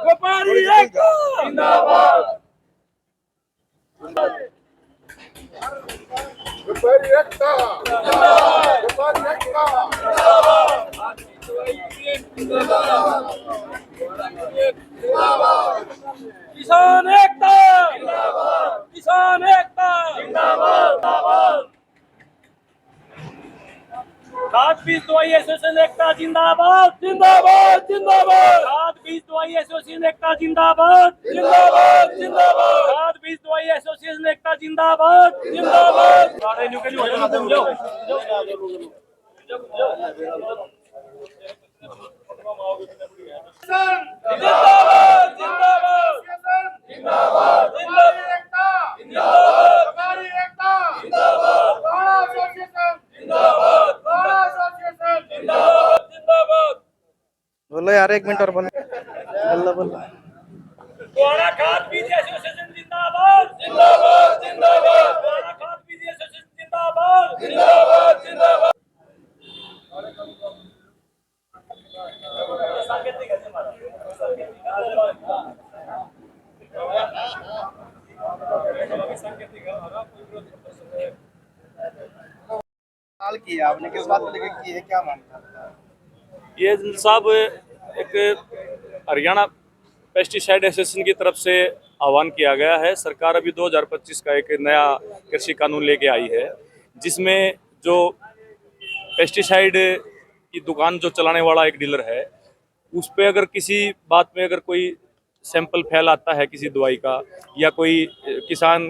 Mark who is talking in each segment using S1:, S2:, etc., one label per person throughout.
S1: व्यापारी एकता जिंदाबाद।
S2: व्यापारी एकता व्यापारी एकता
S1: किसान एकता जिंदाबाद। किसान एकता जिंदाबाद। खाद बीज दवाई एसोसिएशन एकता जिंदाबाद जिंदाबाद जिंदाबाद। खाद बीज दवाई एसोसिएशन एकता जिंदाबाद जिंदाबाद जिंदाबाद। खाद बीज दवाई एसोसिएशन एकता जिंदाबाद जिंदाबाद। जिंदाबाद जिंदाबाद जिंदाबाद
S2: व्यापारी एकता
S1: जिंदाबाद
S2: काला एसोसिएशन
S1: जिंदाबाद
S2: काला एसोसिएशन
S1: जिंदाबाद।
S3: बोलो यार, 1 मिनट और बोलो।
S1: गोरा खाद बीज एसोसिएशन जिंदाबाद जिंदाबाद जिंदाबाद। गोरा खाद बीज एसोसिएशन जिंदाबाद जिंदाबाद जिंदाबाद।
S3: हाल की है आपने, किस बात को लेकर की है, क्या मानते हैं?
S4: ये साहब एक हरियाणा पेस्टिसाइड एसोसिएशन की तरफ से आह्वान किया गया है। सरकार अभी 2025 का एक नया कृषि कानून लेके आई है, जिसमें जो पेस्टिसाइड की दुकान जो चलाने वाला एक डीलर है, उस पे अगर किसी बात में अगर कोई सैंपल फेल आता है किसी दवाई का, या कोई किसान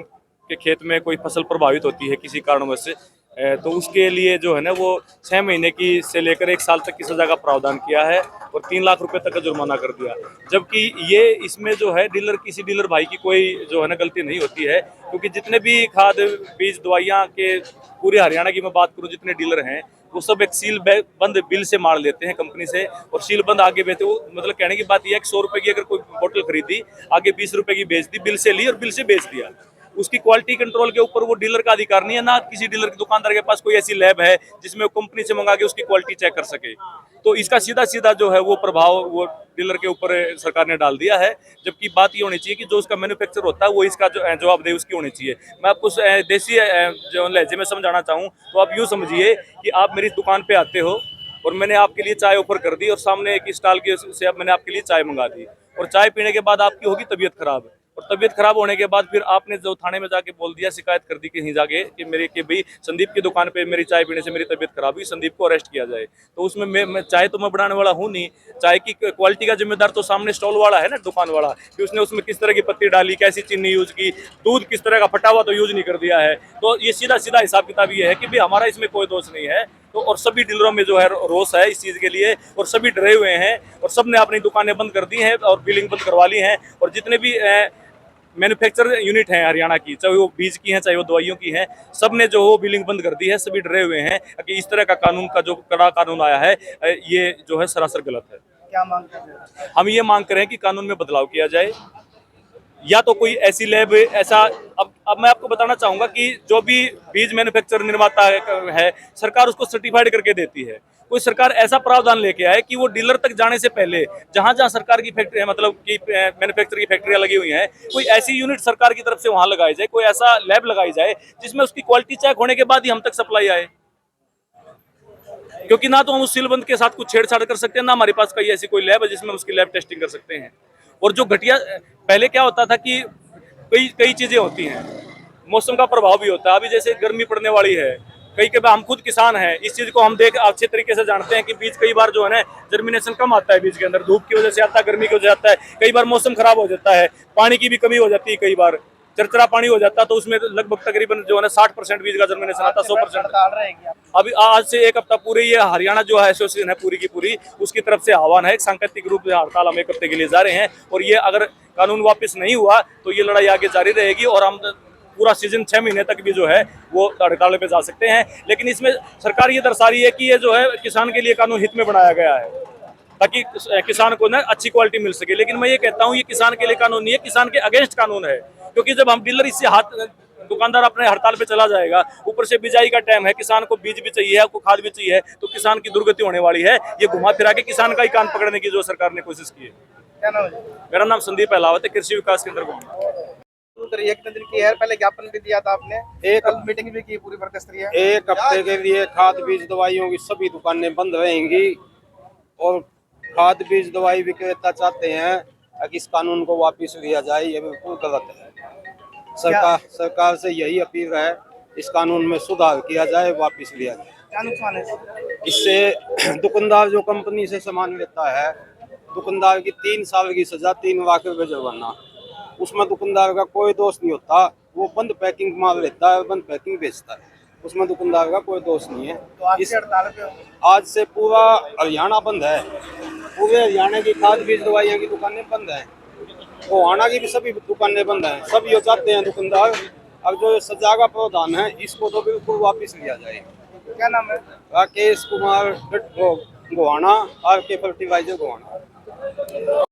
S4: के खेत में कोई फसल प्रभावित होती है किसी कारणवश से, तो उसके लिए जो है ना वो 6 महीने की से लेकर 1 साल तक की सजा का प्रावधान किया है और 3 लाख रुपए तक का जुर्माना कर दिया। जबकि ये इसमें जो है किसी डीलर भाई की कोई जो है ना गलती नहीं होती है, क्योंकि जितने भी खाद बीज दवाइयाँ के पूरे हरियाणा की मैं बात करूँ, जितने डीलर हैं वो सब एक सील बंद बिल से मार लेते हैं कंपनी से, और सील बंद आगे बेचते। वो मतलब कहने की बात यह है कि 100 रुपए की अगर कोई बोतल खरीदी, आगे 20 रुपए की बेच दी, बिल से ली और बिल से बेच दिया। उसकी क्वालिटी कंट्रोल के ऊपर वो डीलर का अधिकार नहीं है, ना किसी डीलर के दुकानदार के पास कोई ऐसी लैब है जिसमें वो कंपनी से मंगा के उसकी क्वालिटी चेक कर सके। तो इसका सीधा सीधा जो है वो प्रभाव वो डीलर के ऊपर सरकार ने डाल दिया है। जबकि बात ये होनी चाहिए कि जो उसका मैन्युफैक्चर होता है वो इसका जो जवाबदेही उसकी होनी चाहिए। मैं आपको देसी जो लहजे में समझाना चाहूँ तो आप यूँ समझिए कि आप मेरी दुकान पे आते हो और मैंने आपके लिए चाय ऑफर कर दी, और सामने एक स्टॉल के से अब मैंने आपके लिए चाय मंगा दी, और चाय पीने के बाद आपकी होगी तबीयत खराब, और तबीयत खराब होने के बाद फिर आपने जो थाने में जाके बोल दिया, शिकायत कर दी कहीं जाके कि भाई संदीप की दुकान पे मेरी चाय पीने से मेरी तबीयत खराब हुई, संदीप को अरेस्ट किया जाए। तो उसमें मैं चाय तो मैं बनाने वाला हूँ नहीं, चाय की क्वालिटी का जिम्मेदार तो सामने स्टॉल वाला है ना, दुकान वाला, कि उसने उसमें किस तरह की पत्ती डाली, कैसी चीनी यूज की, दूध किस तरह का फटा हुआ तो यूज नहीं कर दिया है। तो ये सीधा सीधा हिसाब किताब ये है कि भाई हमारा इसमें कोई दोष नहीं है। तो और सभी डीलरों में जो है रोष है इस चीज़ के लिए, और सभी डरे हुए हैं, और सब ने अपनी दुकानें बंद कर दी हैं और बिलिंग बंद करवा ली हैं। और जितने भी मैन्युफैक्चर यूनिट हैं हरियाणा की, चाहे वो बीज की हैं चाहे वो दवाइयों की हैं, सब ने जो वो बिलिंग बंद कर दी है। सभी डरे हुए हैं कि इस तरह का कानून का जो कड़ा कानून आया है ये जो है सरासर गलत है।
S3: क्या मांग कर रहे हैं?
S4: हम ये मांग कर रहे हैं कि कानून में बदलाव किया जाए, या तो कोई ऐसी लैब ऐसा। अब मैं आपको बताना चाहूँगा कि जो भी बीज मैन्युफैक्चर निर्माता है सरकार उसको सर्टिफाइड करके देती है। कोई सरकार ऐसा प्रावधान लेके आए कि वो डीलर तक जाने से पहले जहां जहां सरकार की फैक्ट्री मतलब कि मैन्युफैक्चर की फैक्ट्रियां लगी हुई हैं, कोई ऐसी यूनिट सरकार की तरफ से वहां लगाई जाए, कोई ऐसा लैब लगाई जाए जिसमें उसकी क्वालिटी चेक होने के बाद ही हम तक सप्लाई आए। क्योंकि ना तो हम उस सीलबंद के साथ कुछ छेड़छाड़ कर सकते हैं, ना हमारे पास कहीं ऐसी कोई लैब है जिसमें उसकी लैब टेस्टिंग कर सकते हैं। और जो घटिया पहले क्या होता था कि कई चीजें होती हैं, मौसम का प्रभाव भी होता है। अभी जैसे गर्मी पड़ने वाली है, कई हम खुद किसान हैं, इस चीज को हम अच्छे तरीके से जानते हैं कि बीज कई बार जो है ना जर्मिनेशन कम आता है बीज के अंदर, धूप की वजह से आता है, गर्मी की वजह से आता है, कई बार मौसम खराब हो जाता है, पानी की भी कमी हो जाती है, कई बार चरचरा पानी हो जाता है, तो उसमें लगभग तकरीबन जो है ना 60% बीज का जर्मिनेशन आता है, 100%। अभी आज से 1 हफ्ता पूरे ये हरियाणा जो है एसोसिएशन है पूरी की पूरी, उसकी तरफ से आह्वान है, एक सांकेतिक रूप से हड़ताल हम 1 हफ्ते के लिए जा रहे हैं। और ये अगर कानून वापस नहीं हुआ तो ये लड़ाई आगे जारी रहेगी, और हम पूरा सीजन 6 महीने तक भी जो है वो हड़ताल पे जा सकते हैं। लेकिन इसमें सरकार ये दर्शा रही है कि ये जो है किसान के लिए कानून हित में बनाया गया है, ताकि किसान को ना अच्छी क्वालिटी मिल सके। लेकिन मैं ये कहता हूँ ये किसान के लिए कानून नहीं है, किसान के अगेंस्ट कानून है। क्योंकि जब हम डीलर इससे दुकानदार अपने हड़ताल पे चला जाएगा, ऊपर से बिजाई का टाइम है, किसान को बीज भी चाहिए, आपको खाद भी चाहिए, तो किसान की दुर्गति होने वाली है। ये घुमा फिरा के किसान का ही कान पकड़ने की जो सरकार ने कोशिश की है।
S3: क्या नाम है?
S4: मेरा नाम संदीप अहलावत है, कृषि विकास केंद्र गोंडा।
S3: तो एक दिन की है, पहले ज्ञापन भी दिया था आपने,
S5: एक
S3: कल मीटिंग भी की पूरी प्रदेश स्तरीय।
S5: एक हफ्ते के लिए खाद बीज दवाइयों की सभी दुकानें बंद रहेंगी और खाद बीज दवाई विक्रेता चाहते हैं कि इस कानून को वापस लिया जाए। ये बिल्कुल गलत है। सरकार से यही अपील है, इस कानून में सुधार किया जाए, वापस लिया जाए।
S3: क्या नुकसान है?
S5: इससे दुकानदार जो कंपनी से सामान लेता है, दुकानदार की 3 साल की सजा, 3 लाख रुपए जुर्माना। उसमें दुकानदार का कोई दोष नहीं होता, वो बंद पैकिंग माल लेता है, बंद पैकिंग बेचता है, उसमें दुकानदार का कोई दोष नहीं है।
S3: तो आज से हड़ताल पे हो?
S5: आज से पूरा हरियाणा बंद है, पूरे हरियाणा की खाद बीज दवाइयाँ की दुकानें बंद हैं, गोहाना की भी सभी दुकानें बंद हैं। सब ये चाहते हैं दुकानदार, अब जो सजा का प्रावधान है इसको तो बिल्कुल वापस लिया जाए।
S3: क्या नाम है?
S5: Rakesh Kumar Gohana, RK fertiliser Gohana.